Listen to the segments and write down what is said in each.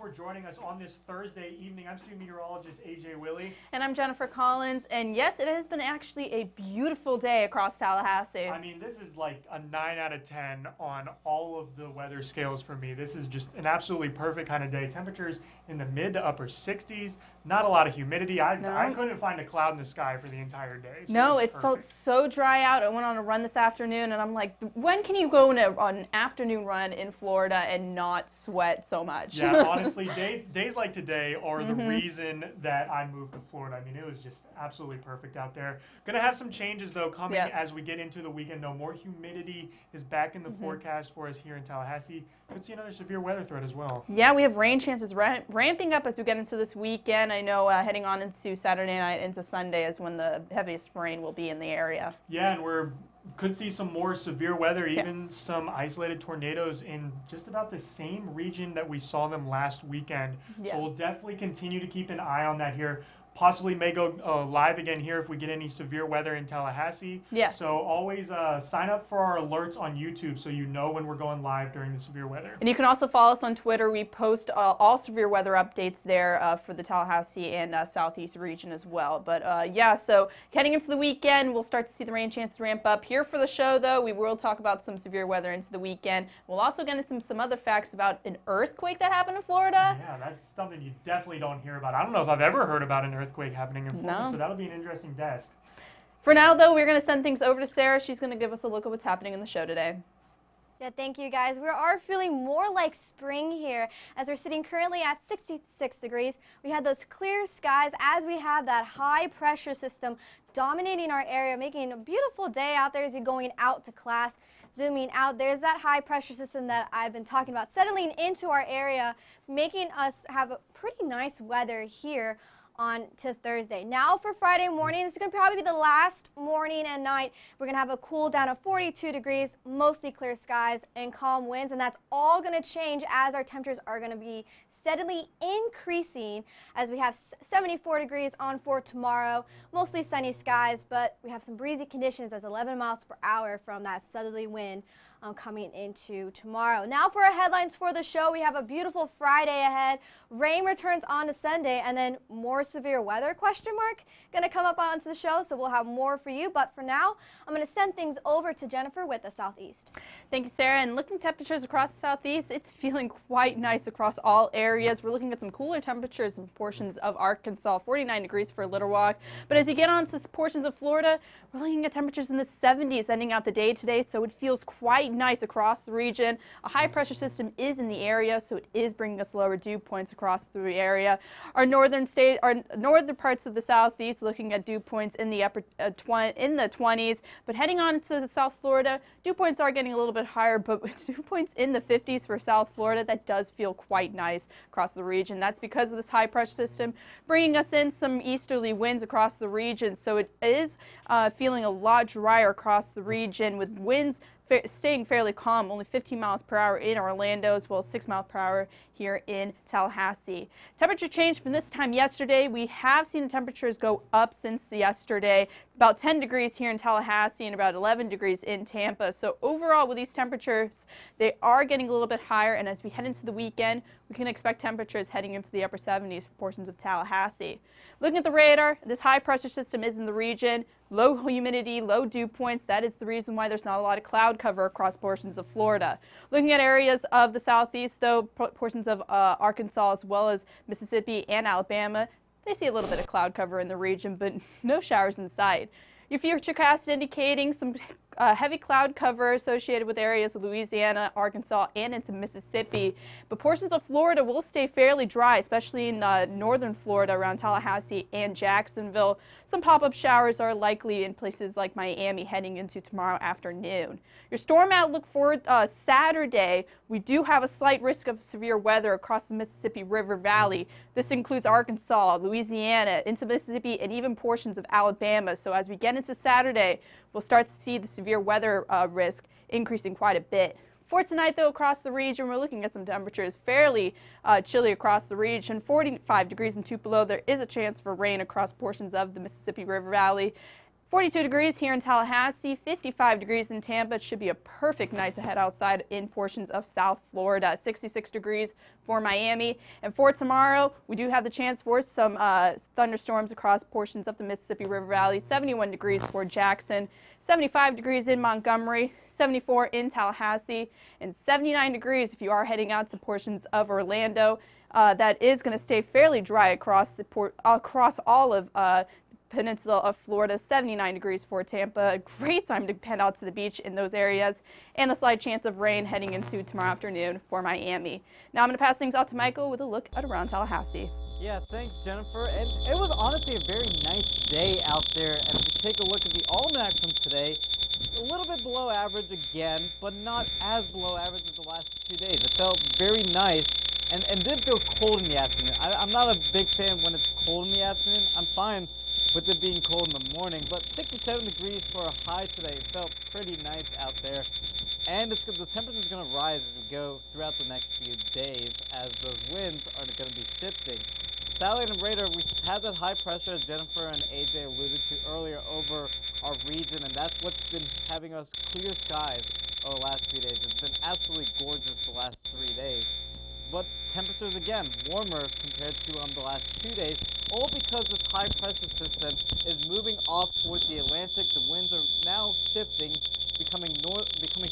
for joining us on this Thursday evening. I'm student meteorologist AJ Willie. And I'm Jennifer Collins. And yes, it has been actually a beautiful day across Tallahassee. I mean, this is like a 9 out of 10 on all of the weather scales for me. This is just an absolutely perfect kind of day. Temperatures in the mid to upper 60s. Not a lot of humidity. I couldn't find a cloud in the sky for the entire day. So no, it felt so dry out. I went on a run this afternoon, and I'm like, when can you go on an afternoon run in Florida and not sweat so much? Yeah, honestly, days like today are the reason that I moved to Florida. I mean, it was just absolutely perfect out there. Going to have some changes, though, coming as we get into the weekend. No more humidity is back in the forecast for us here in Tallahassee. Could see another severe weather threat as well. Yeah, we have rain chances ramping up as we get into this weekend. I know heading on into Saturday night into Sunday is when the heaviest rain will be in the area. Yeah, and could see some more severe weather, even some isolated tornadoes in just about the same region that we saw them last weekend. So we'll definitely continue to keep an eye on that here. Possibly may go live again here if we get any severe weather in Tallahassee. Yes. So always sign up for our alerts on YouTube so you know when we're going live during the severe weather. And you can also follow us on Twitter. We post all severe weather updates there for the Tallahassee and Southeast region as well. But yeah, so heading into the weekend, we'll start to see the rain chances ramp up. Here for the show, though, we will talk about some severe weather into the weekend. We'll also get into some other facts about an earthquake that happened in Florida. Yeah, that's something you definitely don't hear about. I don't know if I've ever heard about an earthquake happening in Florida, so that'll be an interesting desk. For now, though, we're going to send things over to Sarah. She's going to give us a look at what's happening in the show today. Yeah, thank you, guys. We are feeling more like spring here as we're sitting currently at 66 degrees. We had those clear skies as we have that high pressure system dominating our area, making a beautiful day out there as you're going out to class. Zooming out, there's that high pressure system that I've been talking about settling into our area, making us have a pretty nice weather here on to Thursday. Now for Friday morning, this is going to probably be the last morning and night. We're going to have a cool down of 42 degrees, mostly clear skies and calm winds, and that's all going to change as our temperatures are going to be steadily increasing as we have 74 degrees on for tomorrow, mostly sunny skies, but we have some breezy conditions as 11 miles per hour from that southerly wind coming into tomorrow. Now for our headlines for the show, we have a beautiful Friday ahead. Rain returns on to Sunday, and then more severe weather, question mark, going to come up onto the show, so we'll have more for you. But for now, I'm going to send things over to Jennifer with the Southeast. Thank you, Sarah. And looking at temperatures across the Southeast, it's feeling quite nice across all areas. We're looking at some cooler temperatures in portions of Arkansas, 49 degrees for Little Rock. But as you get on to portions of Florida, we're looking at temperatures in the 70s ending out the day today, so it feels quite nice across the region. A high pressure system is in the area, so it is bringing us lower dew points across the area. Our northern parts of the Southeast looking at dew points in the in the 20s, but heading on to South Florida, dew points are getting a little bit higher, but with dew points in the 50s for South Florida, that does feel quite nice across the region. That's because of this high pressure system bringing us in some easterly winds across the region, so it is feeling a lot drier across the region with winds staying fairly calm, only 15 miles per hour in Orlando, as well as 6 miles per hour here in Tallahassee. Temperature change from this time yesterday. We have seen the temperatures go up since yesterday, about 10 degrees here in Tallahassee and about 11 degrees in Tampa. So overall, with these temperatures, they are getting a little bit higher, and as we head into the weekend, we can expect temperatures heading into the upper 70s for portions of Tallahassee. Looking at the radar, this high pressure system is in the region. Low humidity, low dew points. That is the reason why there's not a lot of cloud cover across portions of Florida. Looking at areas of the Southeast, though, portions of Arkansas as well as Mississippi and Alabama, they see a little bit of cloud cover in the region, but no showers in sight. Your futurecast indicating some heavy cloud cover associated with areas of Louisiana, Arkansas, and into Mississippi. But portions of Florida will stay fairly dry, especially in northern Florida around Tallahassee and Jacksonville. Some pop-up showers are likely in places like Miami heading into tomorrow afternoon. Your storm outlook for Saturday, we do have a slight risk of severe weather across the Mississippi River Valley. This includes Arkansas, Louisiana, into Mississippi, and even portions of Alabama. So as we get into Saturday, we'll start to see the severe weather risk increasing quite a bit. For tonight, though, across the region, we're looking at some temperatures fairly chilly across the region. 45 degrees in Tupelo. There is a chance for rain across portions of the Mississippi River Valley. 42 degrees here in Tallahassee, 55 degrees in Tampa. It should be a perfect night to head outside in portions of South Florida. 66 degrees for Miami. And for tomorrow, we do have the chance for some thunderstorms across portions of the Mississippi River Valley. 71 degrees for Jackson, 75 degrees in Montgomery, 74 in Tallahassee, and 79 degrees if you are heading out to portions of Orlando. That is going to stay fairly dry across all of peninsula of Florida. 79 degrees for Tampa. Great time to head out to the beach in those areas, and a slight chance of rain heading into tomorrow afternoon for Miami. Now I'm going to pass things out to Michael with a look at around Tallahassee. Yeah, thanks, Jennifer. And it was honestly a very nice day out there. And if you take a look at the almanac from today, a little bit below average again, but not as below average as the last 2 days. It felt very nice and did feel cold in the afternoon. I'm not a big fan when it's cold in the afternoon. I'm fine with it being cold in the morning, but 67 degrees for a high today felt pretty nice out there. And the temperature is going to rise as we go throughout the next few days as those winds are going to be shifting. Satellite and radar, we had that high pressure, as Jennifer and AJ alluded to earlier, over our region, and that's what's been having us clear skies over the last few days. It's been absolutely gorgeous the last 3 days. But temperatures, again, warmer compared to the last 2 days, all because this high pressure system is moving off towards the Atlantic. The winds are now shifting, becoming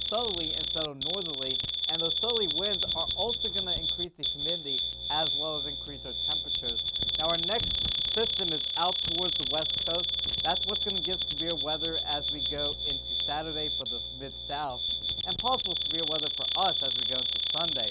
southerly instead of northerly, and those southerly winds are also going to increase the humidity as well as increase our temperatures. Now our next system is out towards the west coast. That's what's going to give severe weather as we go into Saturday for the mid-south, and possible severe weather for us as we go into Sunday.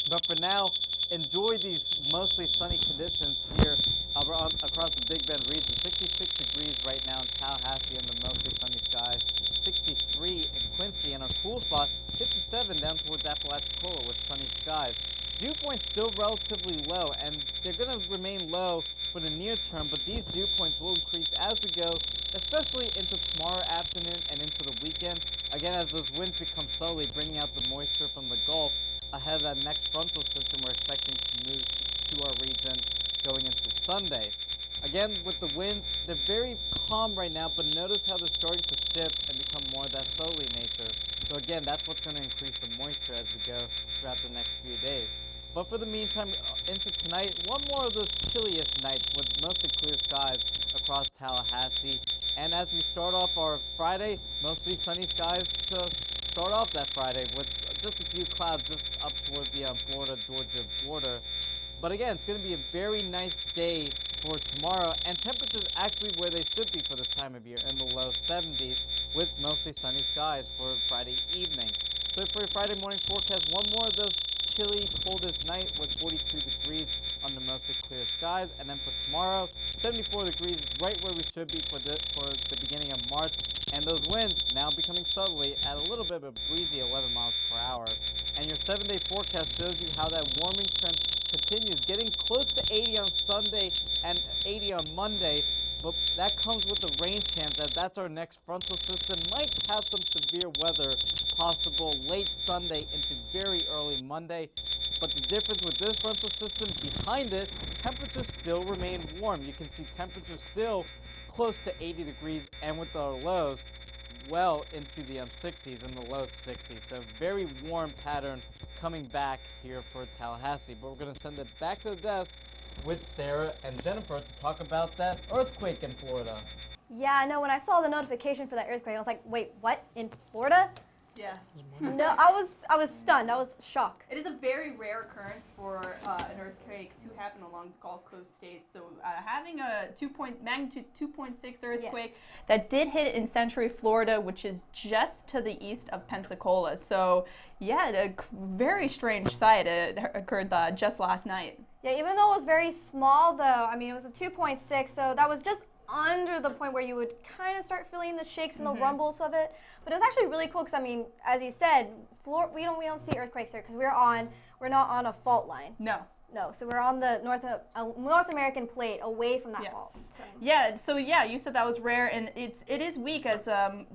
But for now, enjoy these mostly sunny conditions here across the Big Bend region. 66 degrees right now in Tallahassee under mostly sunny skies. 63 in Quincy, and our cool spot, 57 down towards Apalachicola with sunny skies. Dew points still relatively low, and they're going to remain low for the near term, but these dew points will increase as we go, especially into tomorrow afternoon and into the weekend. Again, as those winds become southerly, bringing out the moisture from the Gulf ahead of that next frontal system we're expecting to move to our region going into Sunday. Again, with the winds, they're very calm right now, but notice how they're starting to shift and become more of that southerly nature. So again, that's what's going to increase the moisture as we go throughout the next few days. But for the meantime, into tonight, one more of those chilliest nights with mostly clear skies across Tallahassee. And as we start off our Friday, mostly sunny skies to start off that Friday with just a few clouds just up toward the Florida-Georgia border. But again, it's going to be a very nice day for tomorrow, and temperatures actually where they should be for this time of year, in the low 70s with mostly sunny skies for Friday evening. So for your Friday morning forecast, one more of those chilly, coldest night with 42 degrees under mostly clear skies, and then for tomorrow, 74 degrees, right where we should be for the beginning of March, and those winds now becoming southerly at a little bit of a breezy 11 miles per hour. And your 7-day forecast shows you how that warming trend continues, getting close to 80 on Sunday and 80 on Monday. But that comes with the rain chance, as that's our next frontal system. Might have some severe weather possible late Sunday into very early Monday. But the difference with this frontal system, behind it, temperatures still remain warm. You can see temperatures still close to 80 degrees, and with our lows well into the 60s and the low 60s. So very warm pattern coming back here for Tallahassee. But we're going to send it back to the desk with Sarah and Jennifer to talk about that earthquake in Florida. Yeah, I know. When I saw the notification for that earthquake, I was like, wait, what? In Florida? Yes. No, I was stunned. I was shocked. It is a very rare occurrence for an earthquake to happen along the Gulf Coast states. So having a magnitude 2.6 earthquake that did hit in Century, Florida, which is just to the east of Pensacola. So yeah, a very strange sight. It occurred just last night. Yeah, even though it was very small, though, I mean, it was a 2.6, so that was just under the point where you would kind of start feeling the shakes and the rumbles of it. But it was actually really cool because, I mean, as you said, we don't see earthquakes here because we're not on a fault line. No. No, so we're on the North American plate, away from that yes. fault. So. Yeah, so yeah, you said that was rare, and it is weak as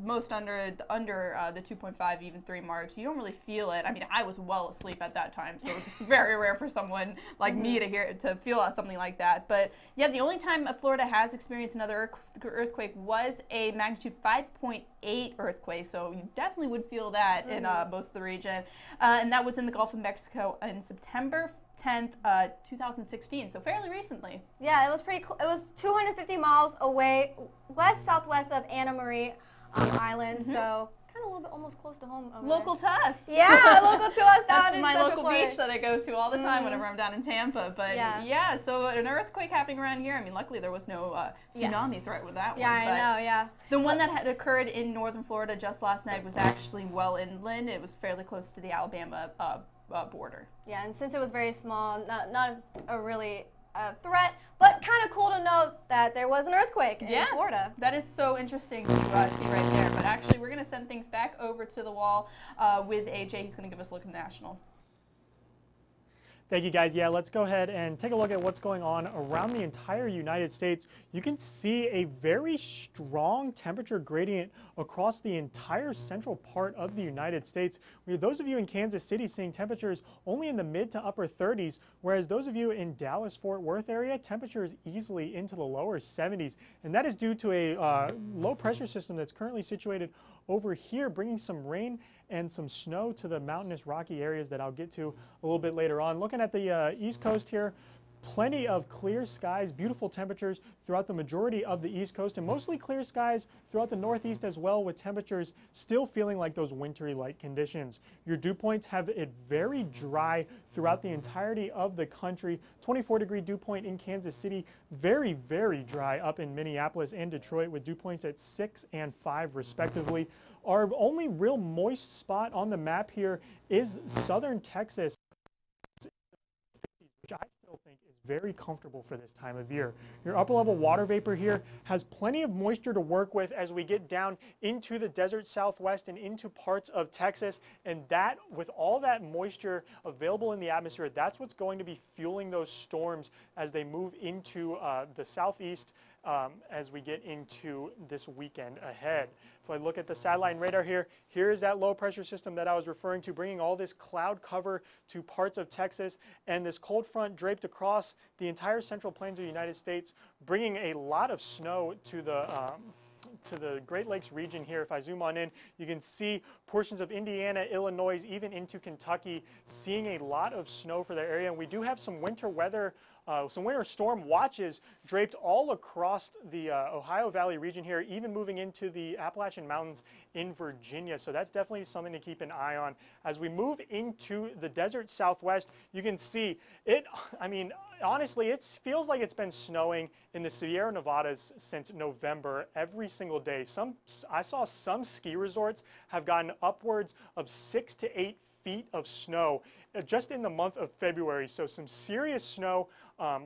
most under the 2.5, even 3 marks. You don't really feel it. I mean, I was well asleep at that time, so it's very rare for someone like me to feel something like that. But yeah, the only time Florida has experienced another earthquake was a magnitude 5.8 earthquake, so you definitely would feel that in most of the region, and that was in the Gulf of Mexico in September 10th, 2016, so fairly recently. Yeah, it was pretty. It was 250 miles away, west-southwest of Anna Marie Island, so kind of a little bit almost close to home. Local to us. Yeah, local to us down in my Central local Florida. beach that I go to all the time whenever I'm down in Tampa. But yeah, so an earthquake happening around here. I mean, luckily there was no tsunami threat with that one. Yeah, I know, yeah. The one that had occurred in northern Florida just last night was actually well inland. It was fairly close to the Alabama border. Yeah, and since it was very small, not a really threat, but kind of cool to know that there was an earthquake in Florida. That is so interesting to see right there. But actually, we're going to send things back over to the wall with AJ. He's going to give us a look at the national. Thank you, guys. Yeah, let's go ahead and take a look at what's going on around the entire United States. You can see a very strong temperature gradient across the entire central part of the United States. Those of you in Kansas City seeing temperatures only in the mid to upper 30s, whereas those of you in Dallas-Fort Worth area, temperatures easily into the lower 70s. And that is due to a low pressure system that's currently situated over here, bringing some rain and some snow to the mountainous rocky areas that I'll get to a little bit later on. Looking at the East Coast here, plenty of clear skies, beautiful temperatures throughout the majority of the East Coast, and mostly clear skies throughout the Northeast as well, with temperatures still feeling like those wintry-like conditions. Your dew points have it very dry throughout the entirety of the country. 24-degree dew point in Kansas City, very, very dry up in Minneapolis and Detroit, with dew points at 6 and 5 respectively. Our only real moist spot on the map here is southern Texas, which I still think is very comfortable for this time of year. Your upper level water vapor here has plenty of moisture to work with as we get down into the desert Southwest and into parts of Texas, and that, with all that moisture available in the atmosphere, that's what's going to be fueling those storms as they move into the southeast as we get into this weekend ahead. If I look at the satellite radar here, here's that low pressure system that I was referring to, bringing all this cloud cover to parts of Texas, and this cold front draped across the entire central plains of the United States, bringing a lot of snow to the Great Lakes region here. If I zoom on in, you can see portions of Indiana, Illinois, even into Kentucky, seeing a lot of snow for their area. And we do have some winter weather, some winter storm watches draped all across the Ohio Valley region here, even moving into the Appalachian Mountains in Virginia. So that's definitely something to keep an eye on. As we move into the desert Southwest, you can see it, I mean, honestly, it feels like it's been snowing in the Sierra Nevadas since November every single day. I saw some ski resorts have gotten upwards of 6 to 8 feet of snow just in the month of February. So some serious snow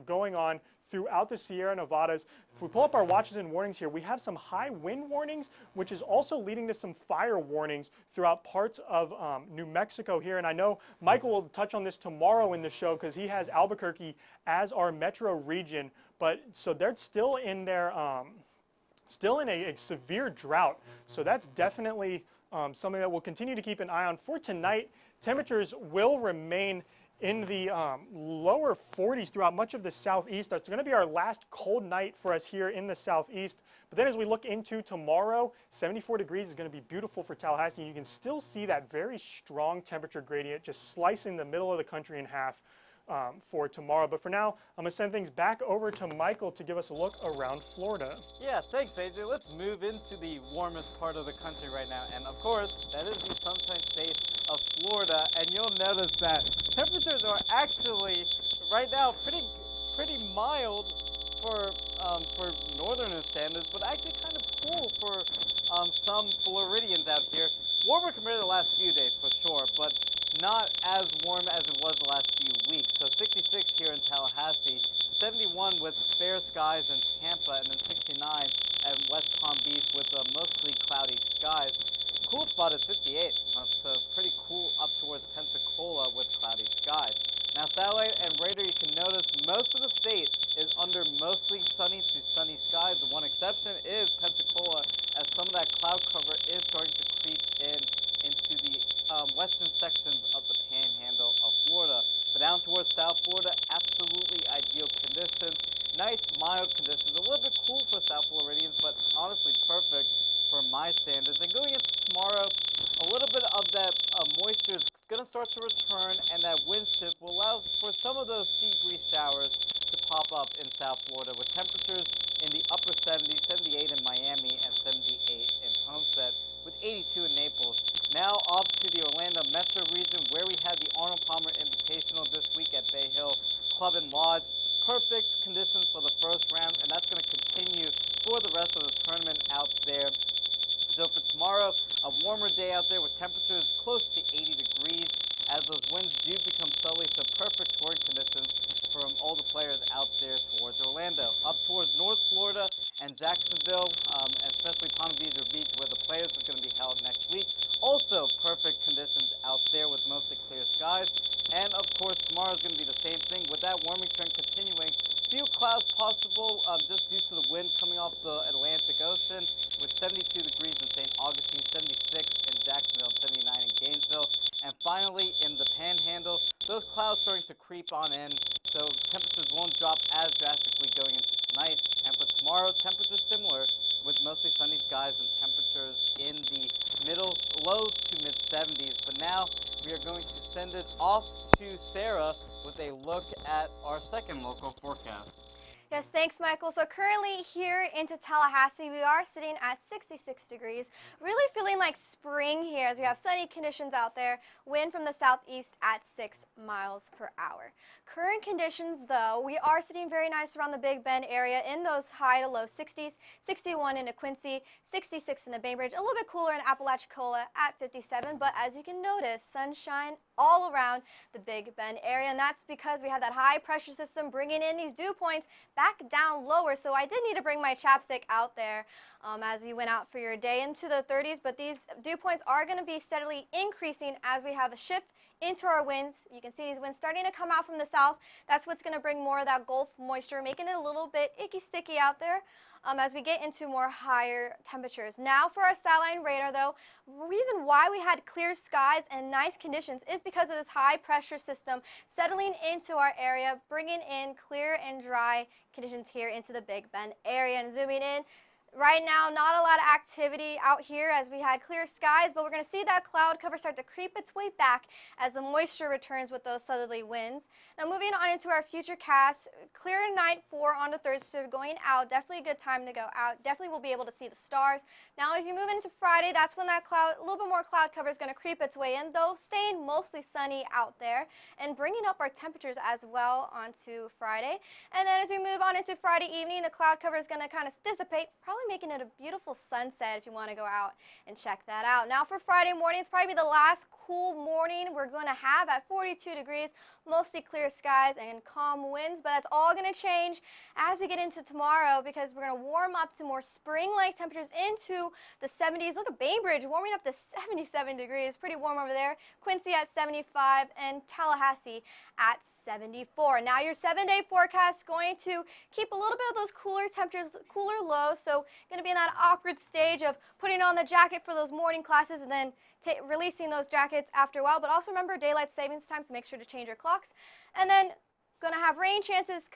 going on throughout the Sierra Nevadas. If we pull up our watches and warnings here, we have some high wind warnings, which is also leading to some fire warnings throughout parts of New Mexico here. And I know Michael will touch on this tomorrow in the show because he has Albuquerque as our metro region. But so they're still in their still in a severe drought. So that's definitely something that we'll continue to keep an eye on. For tonight, temperatures will remain in the lower 40s throughout much of the southeast. It's going to be our last cold night for us here in the southeast. But then as we look into tomorrow, 74 degrees is going to be beautiful for Tallahassee. You can still see that very strong temperature gradient just slicing the middle of the country in half for tomorrow. But for now, I'm going to send things back over to Michael to give us a look around Florida. Yeah, thanks, AJ. Let's move into the warmest part of the country right now. And of course, that is the Sunshine State of Florida. And you'll notice that temperatures are actually right now pretty mild for northerner standards, but actually kind of cool for some Floridians out here. Warmer compared to the last few days for sure, but not as warm as it was the last few weeks. So 66 here in Tallahassee, 71 with fair skies in Tampa, and then 69 at West Palm Beach with mostly cloudy skies. Cool spot is 58, so pretty cool up towards Pensacola with cloudy skies. Now satellite and radar, you can Apalachicola, as some of that cloud cover is going to creep into the western sections of the panhandle of Florida. But down towards South Florida, absolutely ideal conditions. Nice, mild conditions. A little bit cool for South Floridians, but honestly perfect for my standards. And going into tomorrow, a little bit of that moisture is going to start to return, and that wind shift will allow for some of those sea breeze showers to pop up in South Florida, with temperatures in the upper 70s, 78 in Miami, and 78 in Homestead, with 82 in Naples. Now off to the Orlando metro region, where we had the Arnold Palmer Invitational this week at Bay Hill Club and Lodge. Perfect conditions for the first round, and that's going to continue for the rest of the tournament out there. So for tomorrow, a warmer day out there with temperatures close to 80 degrees as those winds do become southerly, so perfect scoring conditions from all the players out there towards Orlando. Up towards North Florida and Jacksonville, especially Palm Beach, where the players is going to be held next week. Also perfect conditions out there with mostly clear skies. And of course, tomorrow is going to be the same thing with that warming trend continuing. Few clouds possible just due to the wind coming off the Atlantic Ocean, with 72 degrees in St. Augustine, 76 in Jacksonville, and 79 in Gainesville. And finally, in the Panhandle, those clouds starting to creep on in, so temperatures won't drop as drastically going into tonight. And for tomorrow, temperatures similar, with mostly sunny skies and temperatures in the low to mid 70s. But now we are going to send it off to Sarah with a look at our second local forecast. Yes, thanks, Michael. So currently here into Tallahassee, we are sitting at 66 degrees. Really feeling like spring here as we have sunny conditions out there. Wind from the southeast at 6 miles per hour. Current conditions, though, we are sitting very nice around the Big Bend area in those high to low 60s. 61 in Quincy, 66 in the Bainbridge. A little bit cooler in Apalachicola at 57. But as you can notice, sunshine all around the Big Bend area. And that's because we have that high pressure system bringing in these dew points back down lower. So I did need to bring my chapstick out there as you went out for your day into the 30s. But these dew points are going to be steadily increasing as we have a shift into our winds. You can see these winds starting to come out from the south. That's what's going to bring more of that Gulf moisture, making it a little bit icky sticky out there as we get into more higher temperatures. Now for our satellite radar, though, reason why we had clear skies and nice conditions is because of this high pressure system settling into our area, bringing in clear and dry conditions here into the Big Bend area. And zooming in, right now, not a lot of activity out here as we had clear skies, but we're going to see that cloud cover start to creep its way back as the moisture returns with those southerly winds. Now moving on into our future cast, clear night on the Thursday, so going out, definitely a good time to go out. Definitely will be able to see the stars. Now as you move into Friday, that's when that a little bit more cloud cover is going to creep its way in, though staying mostly sunny out there and bringing up our temperatures as well onto Friday. And then as we move on into Friday evening, the cloud cover is going to kind of dissipate, probably making it a beautiful sunset if you want to go out and check that out. Now for Friday morning, it's probably the last cool morning we're going to have at 42 degrees, mostly clear skies and calm winds, but that's all going to change as we get into tomorrow because we're going to warm up to more spring-like temperatures into the 70s. Look at Bainbridge warming up to 77 degrees, pretty warm over there. Quincy at 75 and Tallahassee at 74. Now your 7-day forecast is going to keep a little bit of those cooler temperatures, cooler lows, so going to be in that awkward stage of putting on the jacket for those morning classes and then releasing those jackets after a while. But also remember daylight savings time, so make sure to change your clocks. And then going to have rain chances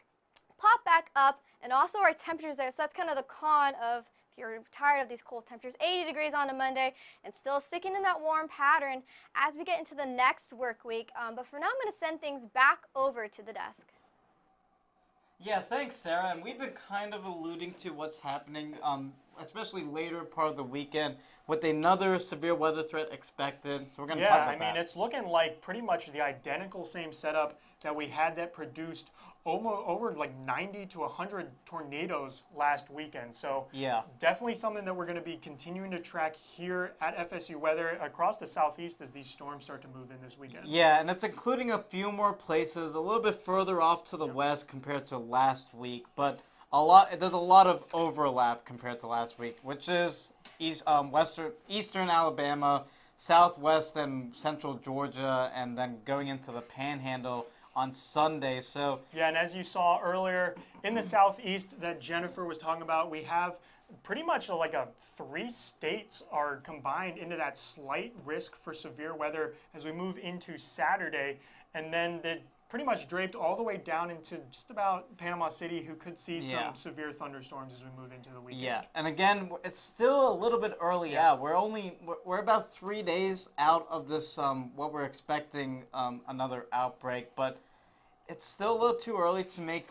pop back up, and also our temperatures there. So that's kind of the con of if you're tired of these cold temperatures. 80 degrees on a Monday and still sticking in that warm pattern as we get into the next work week. But for now, I'm going to send things back over to the desk. Yeah, thanks, Sarah. And we've been kind of alluding to what's happening, especially later part of the weekend, with another severe weather threat expected. So we're going to talk about that. Yeah, I mean, it's looking like pretty much the identical same setup that we had that produced over like 90 to 100 tornadoes last weekend. So yeah, definitely something that we're going to be continuing to track here at FSU Weather across the southeast as these storms start to move in this weekend. Yeah, and it's including a few more places a little bit further off to the west compared to last week, but there's a lot of overlap compared to last week, which is eastern Alabama, southwest and central Georgia, and then going into the Panhandle on Sunday. So yeah, and as you saw earlier in the southeast that Jennifer was talking about, we have pretty much like 3 states are combined into that slight risk for severe weather as we move into Saturday. And then the pretty much draped all the way down into just about Panama City, who could see some severe thunderstorms as we move into the weekend. Yeah, and again, it's still a little bit early out. We're about 3 days out of this, what we're expecting, another outbreak, but it's still a little too early to make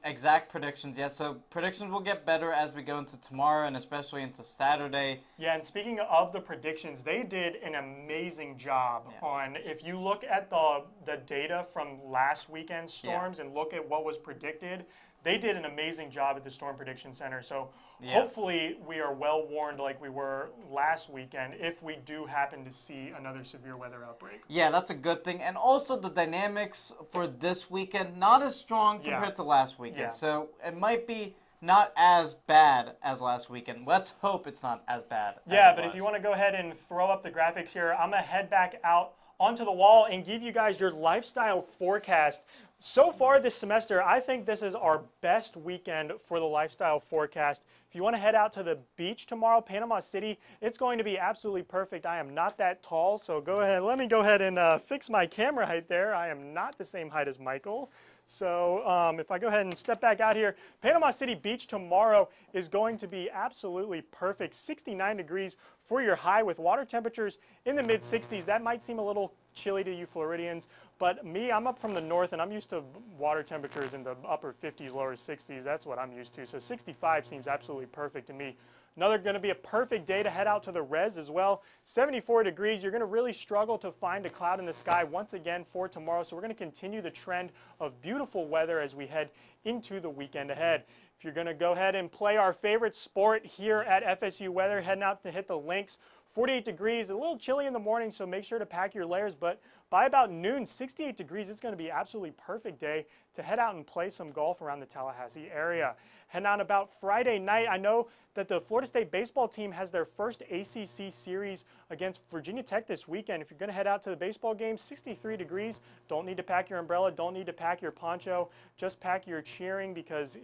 exact predictions yet. So predictions will get better as we go into tomorrow and especially into Saturday. Yeah, and speaking of the predictions, they did an amazing job on, if you look at the data from last weekend's storms and look at what was predicted, they did an amazing job at the Storm Prediction Center. So hopefully we are well warned like we were last weekend if we do happen to see another severe weather outbreak. Yeah, that's a good thing. And also the dynamics for this weekend, not as strong compared to last weekend. Yeah. So it might be not as bad as last weekend. Let's hope it's not as bad Yeah, but if you want to go ahead and throw up the graphics here, I'm going to head back out onto the wall and give you guys your lifestyle forecast. So far this semester, I think this is our best weekend for the lifestyle forecast. If you want to head out to the beach tomorrow, Panama City, it's going to be absolutely perfect. I am not that tall, so go ahead. Let me go ahead and fix my camera height there. I am not the same height as Michael. So if I go ahead and step back out here, Panama City Beach tomorrow is going to be absolutely perfect. 69 degrees for your high with water temperatures in the mid-60s. That might seem a little chilly to you Floridians, but me, I'm up from the north and I'm used to water temperatures in the upper 50s, lower 60s. That's what I'm used to. So 65 seems absolutely perfect to me. Another going to be a perfect day to head out to the res as well. 74 degrees. You're going to really struggle to find a cloud in the sky once again for tomorrow. So we're going to continue the trend of beautiful weather as we head into the weekend ahead. If you're going to go ahead and play our favorite sport here at FSU Weather, heading out to hit the links. 48 degrees, a little chilly in the morning, so make sure to pack your layers. But by about noon, 68 degrees, it's going to be absolutely perfect day to head out and play some golf around the Tallahassee area. Heading on about Friday night, I know that the Florida State baseball team has their first ACC series against Virginia Tech this weekend. If you're going to head out to the baseball game, 63 degrees, don't need to pack your umbrella, don't need to pack your poncho, just pack your cheering because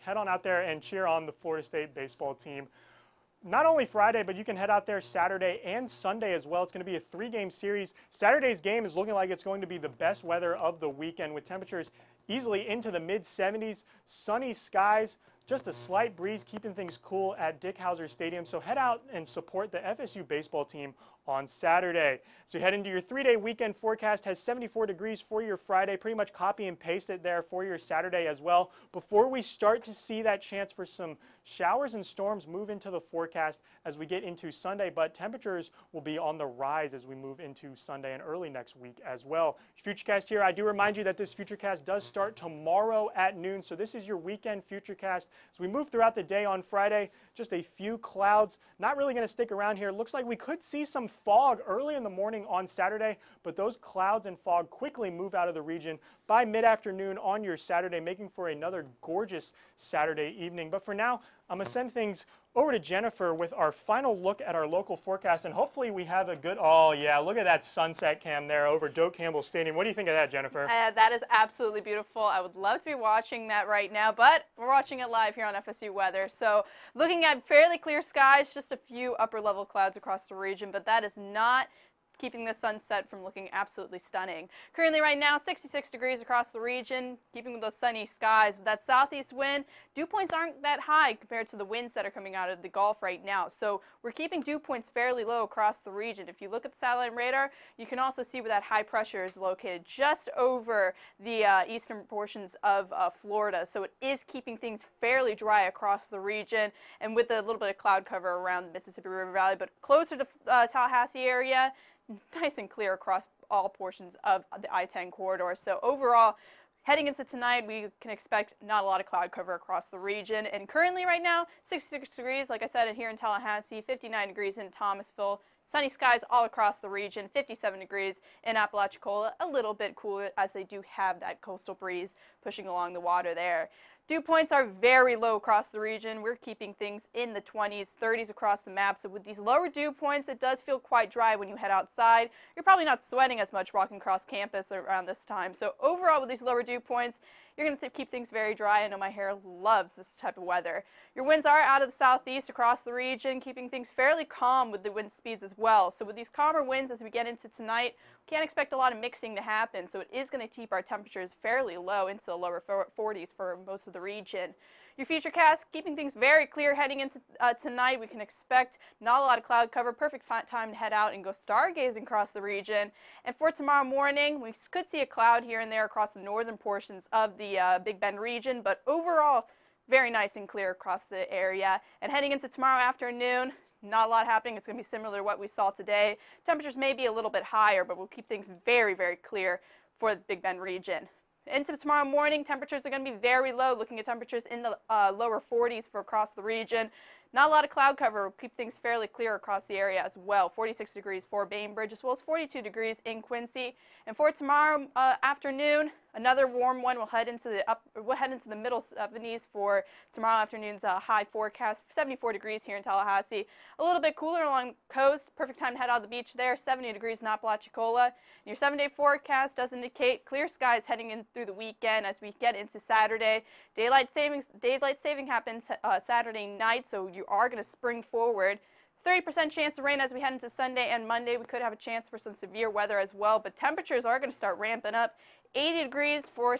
head on out there and cheer on the Florida State baseball team. Not only Friday, but you can head out there Saturday and Sunday as well. It's going to be a 3-game series. Saturday's game is looking like it's going to be the best weather of the weekend with temperatures easily into the mid-70s, sunny skies, just a slight breeze keeping things cool at Dick Howser Stadium. So head out and support the FSU baseball team on Saturday. So you head into your 3-day weekend forecast, has 74 degrees for your Friday. Pretty much copy and paste it there for your Saturday as well. Before we start to see that chance for some showers and storms move into the forecast as we get into Sunday, but temperatures will be on the rise as we move into Sunday and early next week as well. Futurecast here, I do remind you that this Futurecast does start tomorrow at noon. So this is your weekend Futurecast. As we move throughout the day on Friday, just a few clouds, not really going to stick around here. Looks like we could see some fog early in the morning on Saturday, but those clouds and fog quickly move out of the region by mid-afternoon on your Saturday, making for another gorgeous Saturday evening. But for now, I'm going to send things over to Jennifer with our final look at our local forecast, and hopefully we have a good, oh yeah, look at that sunset cam there over Doak Campbell Stadium. What do you think of that, Jennifer? That is absolutely beautiful. I would love to be watching that right now, but we're watching it live here on FSU Weather. So looking at fairly clear skies, just a few upper level clouds across the region, but that is not keeping the sunset from looking absolutely stunning. Currently right now, 66 degrees across the region, keeping with those sunny skies. With that southeast wind, dew points aren't that high compared to the winds that are coming out of the Gulf right now. So we're keeping dew points fairly low across the region. If you look at the satellite radar, you can also see where that high pressure is located just over the eastern portions of Florida. So it is keeping things fairly dry across the region and with a little bit of cloud cover around the Mississippi River Valley, but closer to Tallahassee area, nice and clear across all portions of the I-10 corridor. So overall, heading into tonight, we can expect not a lot of cloud cover across the region. And currently right now, 66 degrees, like I said, here in Tallahassee, 59 degrees in Thomasville. Sunny skies all across the region, 57 degrees in Apalachicola, a little bit cooler as they do have that coastal breeze pushing along the water there. Dew points are very low across the region. We're keeping things in the 20s, 30s across the map. So with these lower dew points, it does feel quite dry when you head outside. You're probably not sweating as much walking across campus around this time. So overall, with these lower dew points, you're going to keep things very dry. I know my hair loves this type of weather. Your winds are out of the southeast across the region, keeping things fairly calm with the wind speeds as well. So with these calmer winds as we get into tonight, we can't expect a lot of mixing to happen. So it is going to keep our temperatures fairly low into the lower 40s for most of the region. Your futurecast, keeping things very clear heading into tonight. We can expect not a lot of cloud cover, perfect time to head out and go stargazing across the region. And for tomorrow morning, we could see a cloud here and there across the northern portions of the Big Bend region, but overall, very nice and clear across the area. And heading into tomorrow afternoon, not a lot happening. It's going to be similar to what we saw today. Temperatures may be a little bit higher, but we'll keep things very, very clear for the Big Bend region. Into tomorrow morning, temperatures are going to be very low, looking at temperatures in the lower 40s for across the region. Not a lot of cloud cover. We'll keep things fairly clear across the area as well. 46 degrees for Bainbridge, as well as 42 degrees in Quincy. And for tomorrow afternoon, another warm one will head into the middle 70s for tomorrow afternoon's high forecast. 74 degrees here in Tallahassee. A little bit cooler along the coast. Perfect time to head out of the beach there. 70 degrees in Apalachicola. And your 7-day forecast does indicate clear skies heading in through the weekend as we get into Saturday. Daylight saving happens Saturday night, so you are going to spring forward. 30% chance of rain as we head into Sunday and Monday. We could have a chance for some severe weather as well, but temperatures are going to start ramping up. 80 degrees for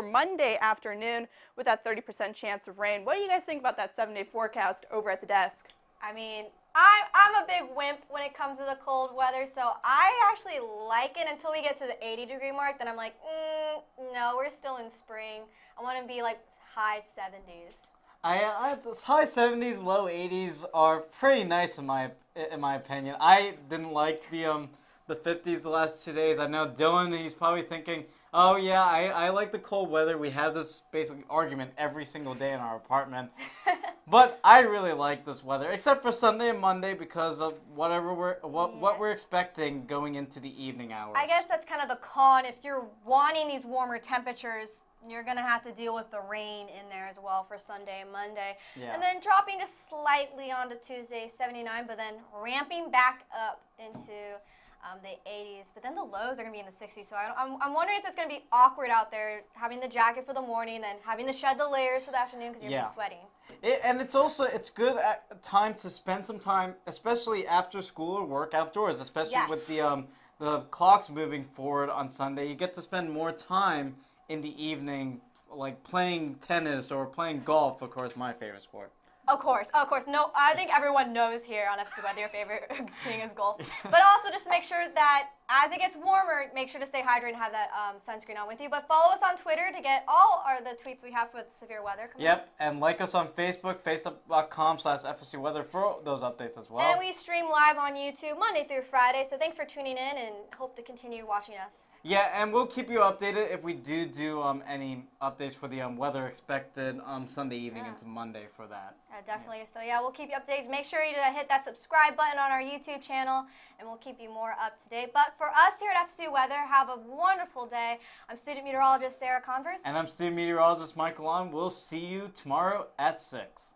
Monday afternoon with that 30% chance of rain. What do you guys think about that 7-day forecast over at the desk? I mean, I'm a big wimp when it comes to the cold weather, so I actually like it until we get to the 80-degree mark. Then I'm like, no, we're still in spring. I want to be like high 70s. Those high 70s, low 80s are pretty nice in my opinion. I didn't like the 50s the last 2 days. I know Dylan, he's probably thinking, oh yeah, I like the cold weather. We have this basic argument every single day in our apartment. But I really like this weather, except for Sunday and Monday because of what we're expecting going into the evening hours. I guess that's kind of the con. If you're wanting these warmer temperatures, you're going to have to deal with the rain in there as well for Sunday and Monday. Yeah. And then dropping just slightly onto Tuesday, 79, but then ramping back up into the 80s. But then the lows are going to be in the 60s. So I'm wondering if it's going to be awkward out there having the jacket for the morning and having to shed the layers for the afternoon because you're just sweating. And it's good time to spend some time, especially after school or work outdoors, especially with the clocks moving forward on Sunday. You get to spend more time in the evening, like playing tennis or playing golf, of course, my favorite sport. Of course. No, I think everyone knows here on FSU whether your favorite thing is golf. But also just make sure that as it gets warmer, make sure to stay hydrated and have that sunscreen on with you. But follow us on Twitter to get all the tweets we have for the severe weather. And like us on Facebook, facebook.com/FSU weather for those updates as well. And we stream live on YouTube Monday through Friday. So thanks for tuning in and hope to continue watching us. Yeah, and we'll keep you updated if we do any updates for the weather expected Sunday evening into Monday for that. Definitely. So yeah, we'll keep you updated. Make sure you hit that subscribe button on our YouTube channel, and we'll keep you more up to date. But for us here at FSU Weather, have a wonderful day. I'm student meteorologist Sarah Converse. And I'm student meteorologist Michael On. We'll see you tomorrow at 6.